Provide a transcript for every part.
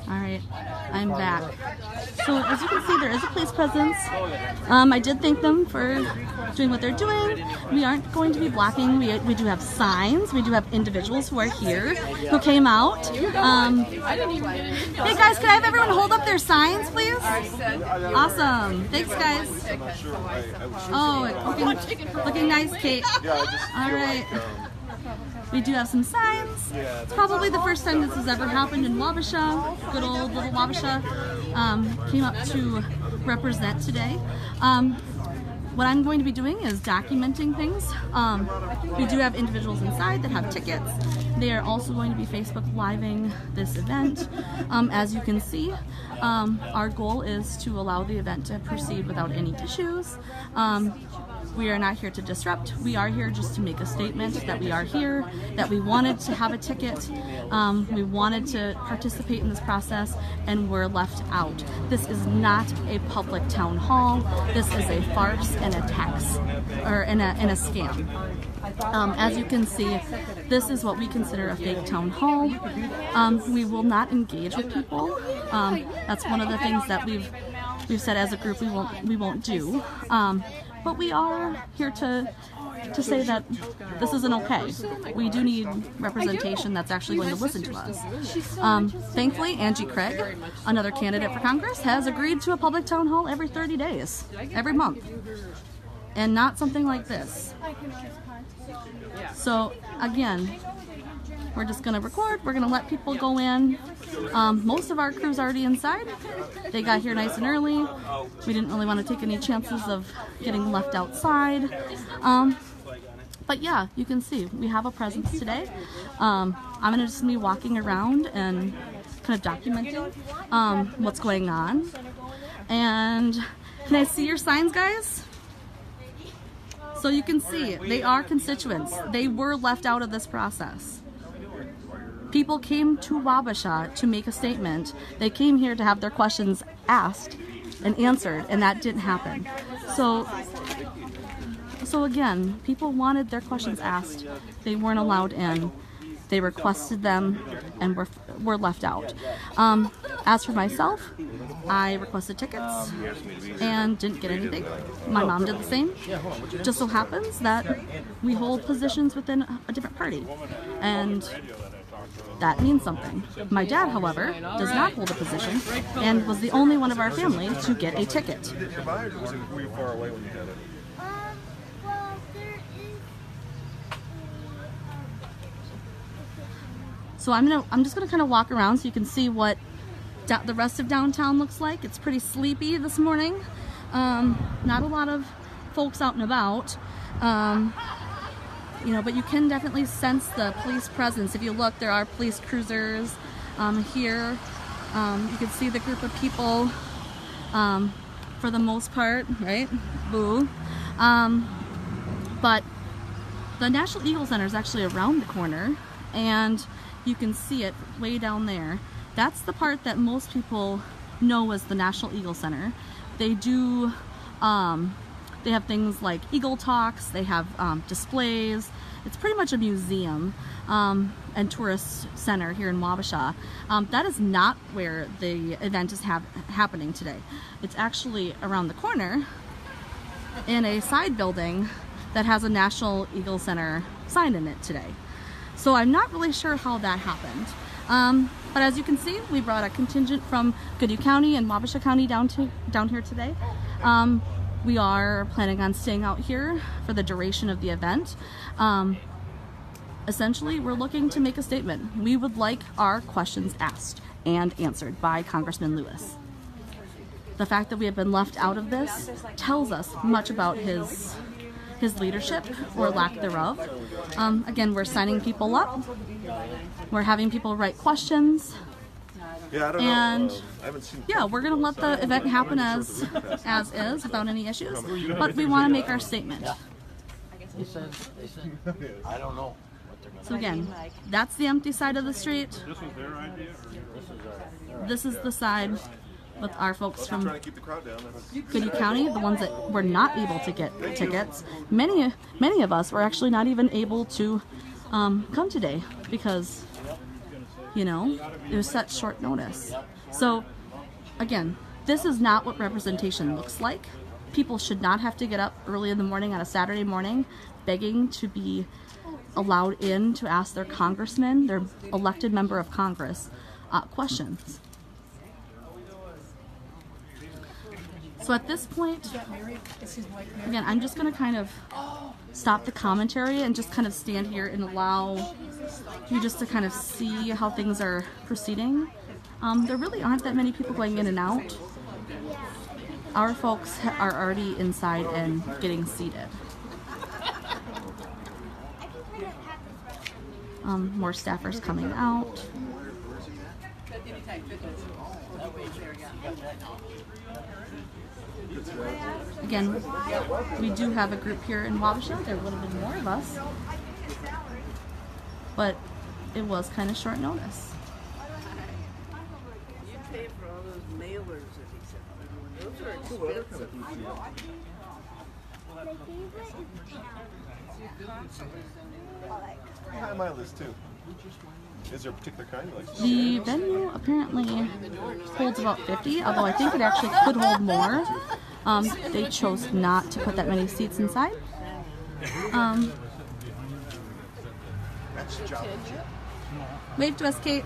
Alright, I'm back. So as you can see, there is a police presence. I did thank them for doing what they're doing. We aren't going to be blocking. We do have signs. We do have individuals who are here who came out. Hey guys, can I have everyone hold up their signs, please? Awesome. Thanks, guys. Oh, looking nice, Kate. Alright. We do have some signs. It's probably the first time this has ever happened in Wabasha. Good old little Wabasha came up to represent today. What I'm going to be doing is documenting things. We do have individuals inside that have tickets. They are also going to be Facebook Living this event. As you can see, our goal is to allow the event to proceed without any issues. We are not here to disrupt. We are here just to make a statement that we are here, that we wanted to have a ticket, we wanted to participate in this process, and we're left out. This is not a public town hall. This is a farce and a tax, or in a scam. As you can see, this is what we consider a fake town hall. We will not engage with people. That's one of the things that we've said as a group we won't do. But we are here to say that this isn't okay. We do need representation that's actually going to listen to us. Thankfully, Angie Craig, another candidate for Congress, has agreed to a public town hall every 30 days, every month, and not something like this. So again, we're just going to record, we're going to let people go in. Most of our crew's already inside. They got here nice and early. We didn't really want to take any chances of getting left outside. But yeah, you can see we have a presence today. I'm going to just be walking around and kind of documenting what's going on. And can I see your signs, guys? So you can see they are constituents. They were left out of this process. People came to Wabasha to make a statement. They came here to have their questions asked and answered, and that didn't happen. So again, people wanted their questions asked. They weren't allowed in. They requested them and were left out. As for myself, I requested tickets and didn't get anything. My mom did the same. Just so happens that we hold positions within a different party, and that means something. My dad, however, does not hold a position and was the only one of our family to get a ticket. Were you far away when you had it? So I'm just gonna kind of walk around so you can see what the rest of downtown looks like. It's pretty sleepy this morning. Not a lot of folks out and about. You know, but you can definitely sense the police presence. If you look, there are police cruisers here. You can see the group of people for the most part, right? Boo. But the National Eagle Center is actually around the corner, and you can see it way down there. That's the part that most people know as the National Eagle Center. They do they have things like Eagle Talks, they have displays. It's pretty much a museum and tourist center here in Wabasha. That is not where the event is happening today. It's actually around the corner in a side building that has a National Eagle Center sign in it today. So I'm not really sure how that happened. But as you can see, we brought a contingent from Goodhue County and Wabasha County down here today. We are planning on staying out here for the duration of the event. Essentially, we're looking to make a statement. We would like our questions asked and answered by Congressman Lewis. The fact that we have been left out of this tells us much about his leadership or lack thereof. Again, we're signing people up. We're having people write questions. Yeah, I don't and know. Yeah, we're gonna let the event happen as is without any issues, but we want to make our statement. I don't know. So again, that's the empty side of the street. This is the side with our folks from Goodhue County, the ones that were not able to get tickets. Many of us were actually not even able to come today because You know, it was such short notice. So again, this is not what representation looks like. People should not have to get up early in the morning on a Saturday morning begging to be allowed in to ask their congressman, their elected member of Congress, questions. So at this point, again, I'm just going to kind of stop the commentary and just kind of stand here and allow you just to kind of see how things are proceeding. There really aren't that many people going in and out. Our folks are already inside and getting seated. More staffers coming out. Again, we do have a group here in Wabasha. There would have been more of us, but it was kind of short notice. You pay for all those mailers that he sent. Those are expensive. High mileage too. Is there a particular kind you like? The venue apparently holds about 50, although I think it actually could hold more. They chose not to put that many seats inside. Wave to us, Kate.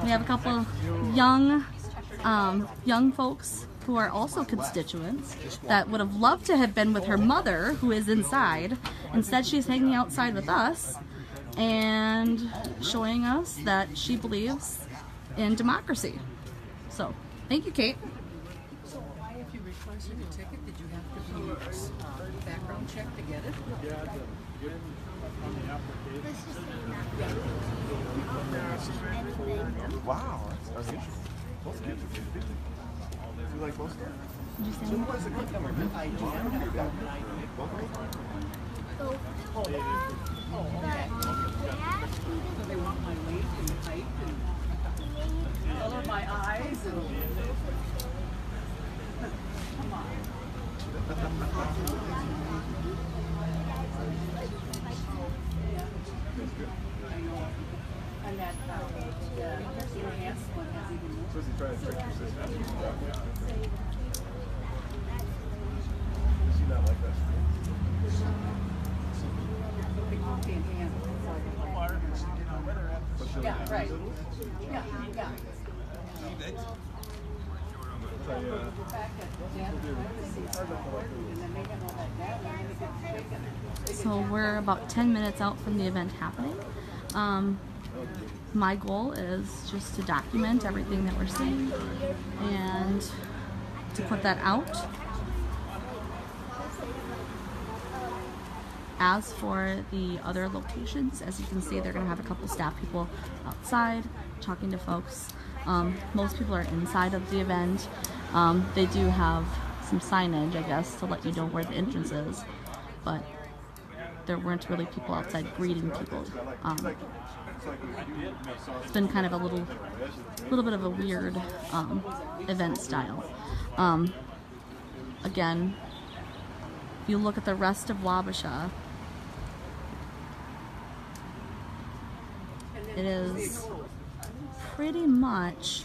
We have a couple young folks who are also constituents that would have loved to have been with her mother, who is inside. Instead, she's hanging outside with us and showing us that she believes in democracy. So, thank you, Kate. So why, if you requested a ticket, did you have to be background check to get it? Wow, that's unusual. Both kids are 50. You like both of them? Did you say So what is the good number? So they want my weight and height and color of my eyes and... Come on. I know. And that enhanced one has even more. So is he trying to trick your sister? Does she not like that? Yeah, right. Yeah, yeah. So we're about 10 minutes out from the event happening. My goal is just to document everything that we're seeing and to put that out. As for the other locations, as you can see, they're going to have a couple staff people outside talking to folks. Most people are inside of the event. They do have some signage, I guess, to let you know where the entrance is, but there weren't really people outside greeting people. It's been kind of a little bit of a weird event style. Again, if you look at the rest of Wabasha, it is pretty much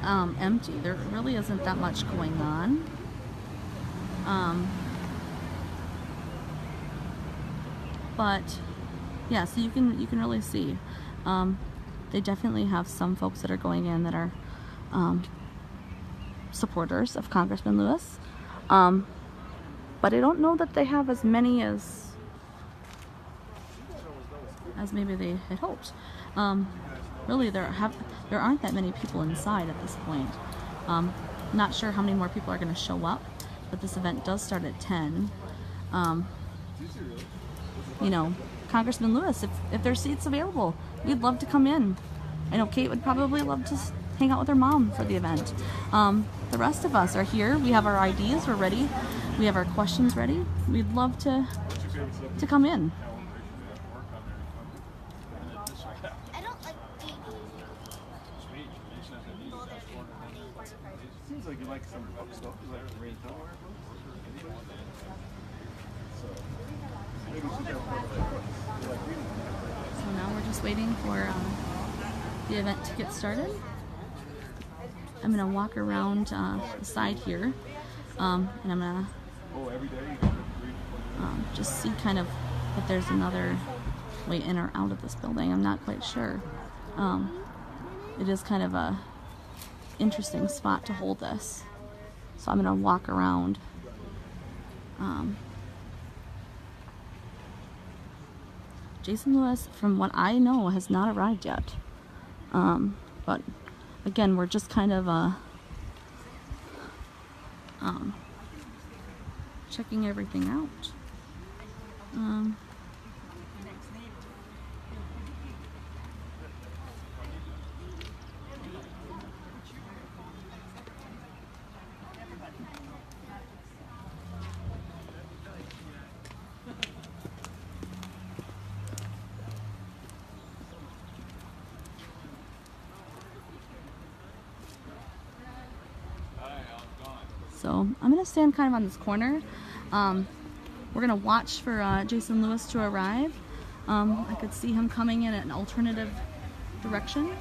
empty. There really isn't that much going on. But yeah, so you can really see they definitely have some folks that are going in that are supporters of Congressman Lewis, but I don't know that they have as many as maybe they had hoped. Really, there aren't that many people inside at this point. Not sure how many more people are going to show up, but this event does start at 10. You know, Congressman Lewis, if there's seats available, we'd love to come in. I know Kate would probably love to hang out with her mom for the event. The rest of us are here. We have our IDs, we're ready. We have our questions ready. We'd love to come in. I don't like Seems like you like some book stuff. You like to read somewhere. So now we're just just waiting for the event to get started. I'm gonna walk around the side here, and I'm gonna just see kind of if there's another way in or out of this building. I'm not quite sure. It is kind of a interesting spot to hold this, so I'm gonna walk around. Jason Lewis, from what I know, has not arrived yet. But again, we're just kind of checking everything out. So I'm gonna stand kind of on this corner. We're gonna watch for Jason Lewis to arrive. I could see him coming in an alternative direction.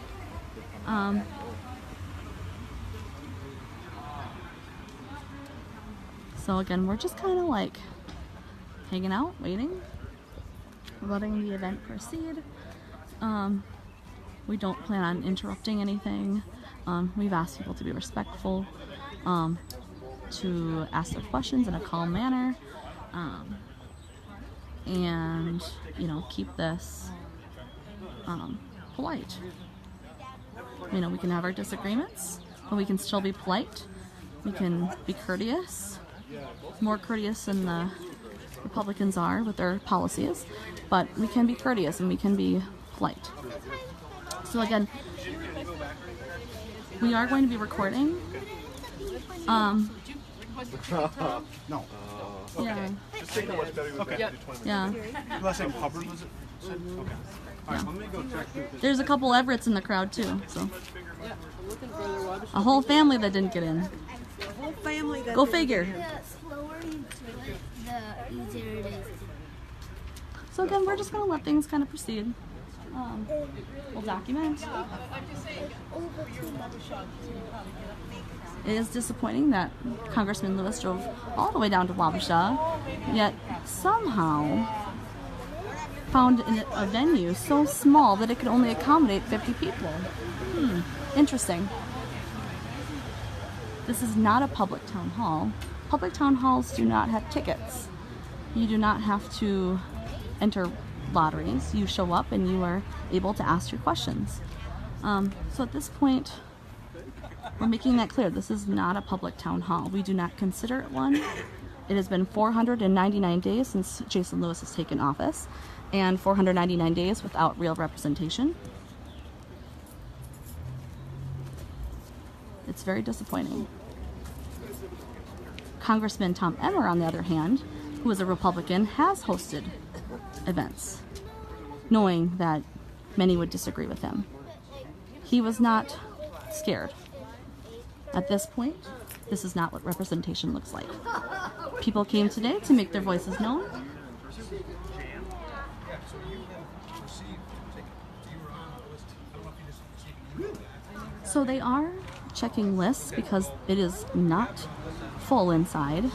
So again, we're just kind of like hanging out, waiting, letting the event proceed. We don't plan on interrupting anything. We've asked people to be respectful, to ask their questions in a calm manner, and keep this polite. We can have our disagreements, but we can still be polite. We can be courteous, more courteous than the Republicans are with their policies, but we can be courteous and we can be polite. So again, we are going to be recording. No. Yeah. Just think how much better we would Okay. do 20 minutes. Yeah. Last name Hubbard, was it? Okay. All right, let me go check through this. There's a couple Everetts in the crowd too, so a whole family that didn't get in. Whole family that Go figure. The slower you do it, the easier it is. So again, we're just gonna let things kind of proceed. We'll document. It is disappointing that Congressman Lewis drove all the way down to Wabasha, yet somehow found a venue so small that it could only accommodate 50 people. Interesting. This is not a public town hall. Public town halls do not have tickets. You do not have to enter lotteries. You show up and you are able to ask your questions. So at this point, we're making that clear. This is not a public town hall. We do not consider it one. It has been 499 days since Jason Lewis has taken office, and 499 days without real representation. It's very disappointing. Congressman Tom Emmer, on the other hand, who is a Republican, has hosted events, knowing that many would disagree with him. He was not scared. At this point, this is not what representation looks like. People came today to make their voices known. So they are checking lists because it is not full inside,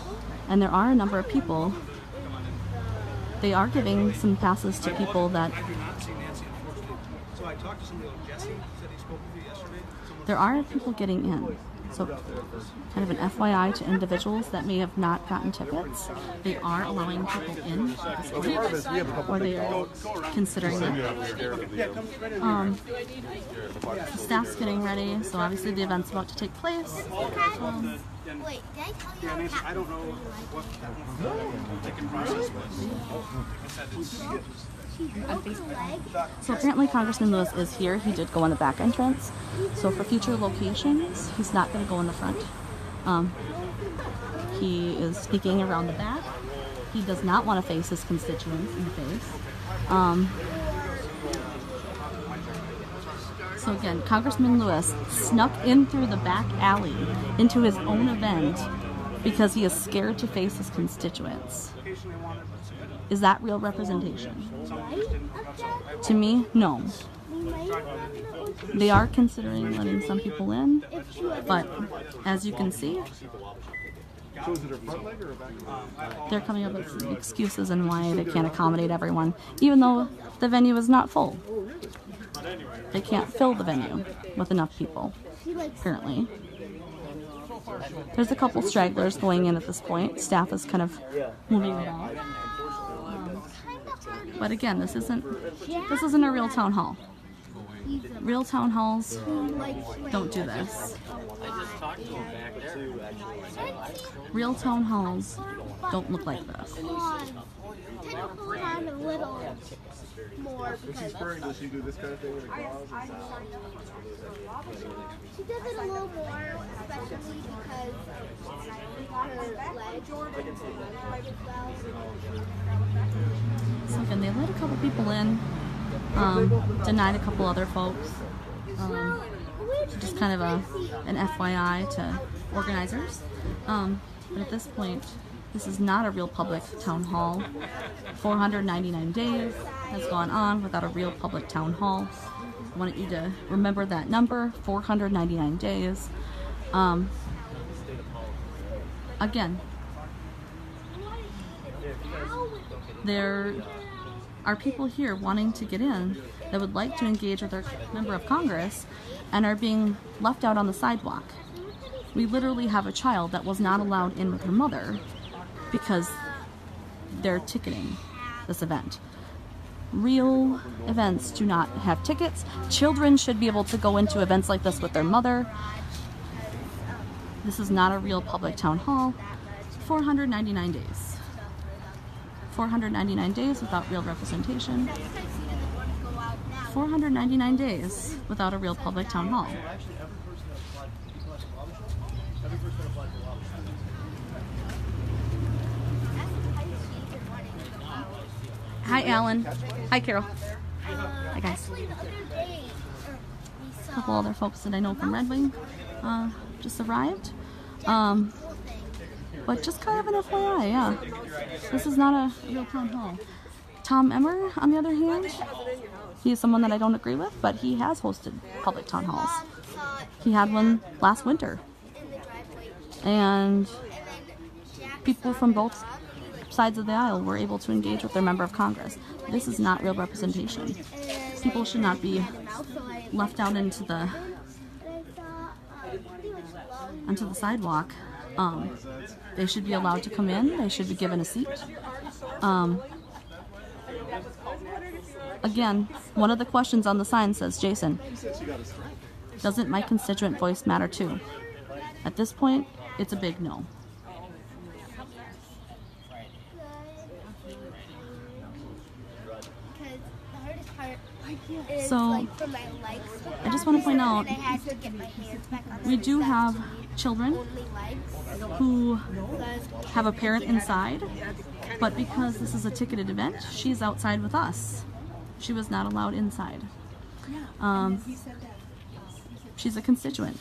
and there are a number of people. They are giving some passes to people that So I talked to somebody like Jesse, said he spoke with you yesterday. there are people getting in. So kind of an FYI to individuals that may have not gotten tickets. They are allowing people in this event, or they are considering it. The staff's getting ready, so obviously the event's about to take place. Wait, did I tell you I don't know what they can process So apparently Congressman Lewis is here. He did go in the back entrance. So for future locations, he's not going to go in the front. He is speaking around the back. He does not want to face his constituents in the face. So again, Congressman Lewis snuck in through the back alley into his own event because he is scared to face his constituents. Is that real representation? To me, no. They are considering letting some people in, but as you can see, So is it a front leg or a back leg? they're coming up with excuses and why they can't accommodate everyone, even though the venue is not full. They can't fill the venue with enough people, apparently. There's a couple stragglers going in at this point. Staff is kind of moving about. But again, this isn't a real town hall. Real town halls don't do this. Real town halls don't look like this. On a little more because Does she do this kind of thing with a gauze? she does it a little more, especially because her legs as well. So again, they let a couple people in, denied a couple other folks. Just kind of an FYI to organizers. But at this point, this is not a real public town hall. 499 days has gone on without a real public town hall. I want you to remember that number, 499 days. Again, there are people here wanting to get in that would like to engage with their member of Congress and are being left out on the sidewalk. We literally have a child that was not allowed in with her mother because they're ticketing this event. Real events do not have tickets. Children should be able to go into events like this with their mother. This is not a real public town hall. 499 days. 499 days without real representation. 499 days without a real public town hall. Hi, Alan. Hi, Carol. Hi, guys. A couple other folks that I know from Red Wing just arrived. But just kind of an FYI, yeah. This is not a real town hall. Tom Emmer, on the other hand, he is someone that I don't agree with, but he has hosted public town halls. He had one last winter. And people from both sides of the aisle were able to engage with their member of Congress. This is not real representation. People should not be left out onto the sidewalk. They should be allowed to come in. They should be given a seat. Again, one of the questions on the sign says, Jason, doesn't my constituent voice matter too? At this point, it's a big no. So, I just want to point out, we do have children who have a parent inside, but because this is a ticketed event, she's outside with us. She was not allowed inside. She's a constituent.